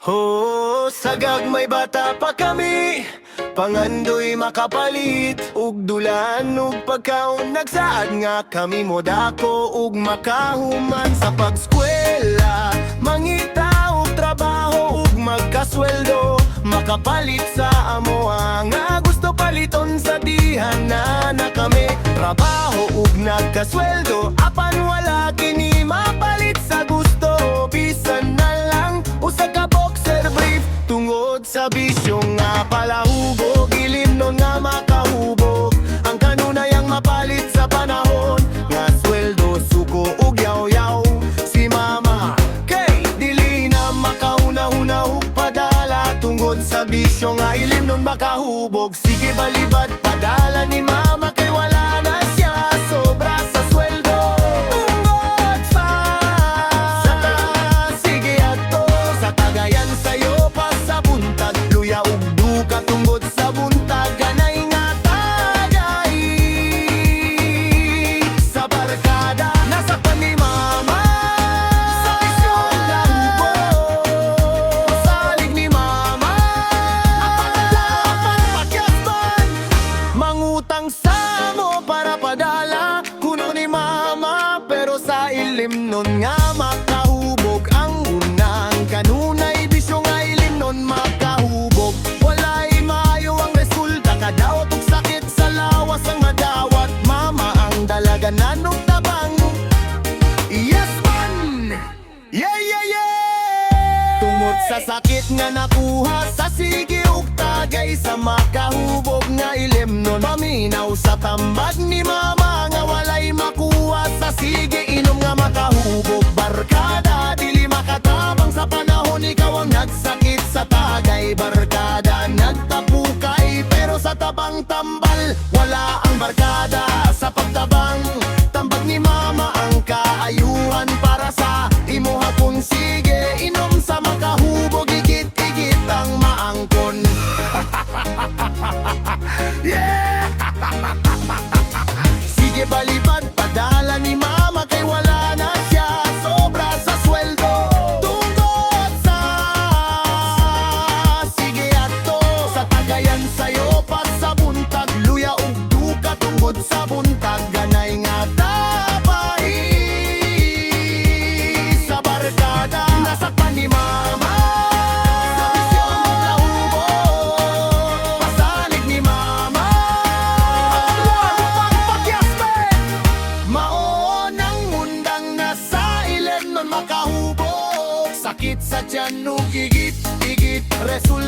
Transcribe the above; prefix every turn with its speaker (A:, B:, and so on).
A: Oh, sagag may bata pa kami, pangandoy makapalit ug dulan ug pagkaon nagsaad nga kami modako ug makahuman sa pagskwela, mangita og trabaho ug magkasweldo, makapalit sa amoa nga gusto paliton sa dihan na kami trabaho ug nagkasweldo, apan wala kini mapalit sa gusto, bisan na lang usa ka boxer brief tungod sa bisyo nga palahubog, ilimnon nga makahubog ang kanunayang mapalit sa panahon nga sweldo, suko ug yaw-yaw. Si mama kay dili na makauna-una ug padala tungod sa bisyo nga ilimnon makahubog. Sige balibad padala ni mama kay wala na siya sobra sa sweldo. Tungod sa sige ato sa Cagayan sayo pa sa buntag, luya ug duka tungod sa buntag ganay nga tagay sa barkada nasa ni mama sa bisyon lang po, salig ni mama apan pakyasban mangutang sa mo para padala kuno ni mama, pero sa ilim nun nga makahubog ang unang kanunay bisyo nga ilim nun makahubog, walay maayo ang resulta kadawat ug sakit sa lawas ang madawat mama ang dalaga nanong tabang. Yes man, yeah tungod sa sakit nga nakuha sa sige ug tagay sa makahubog nga ilim nun, paminaw sa tambag ni mama nga walay makuha sa sige inom nga makahubog. Barkada dili makatabang sa panahon, ikaw ang nagsakit sa tagay. Barkada nagtapukay pero sa tabang tambal wala ang barkada sa pagtabang. Tambag ni mama ang kaayuhan para sa imuha kung sige inom sa makahubog, igit-igit ang maangkon. Yeah! Sige balibad padala ni mama kay wala na siya sobra sa sweldo. Tungod sa sige ato sa Cagayan sayo pa sa buntag, luya ug duka tungod sa buntag ganay nga tapay sa barkada nasakpan ni mama sa bisyon lahubog, pasalig ni mama ang pakyasmen maon ang mundang nasa ilen nun makahubog, sakit sa tiyan ug igit-igit resulta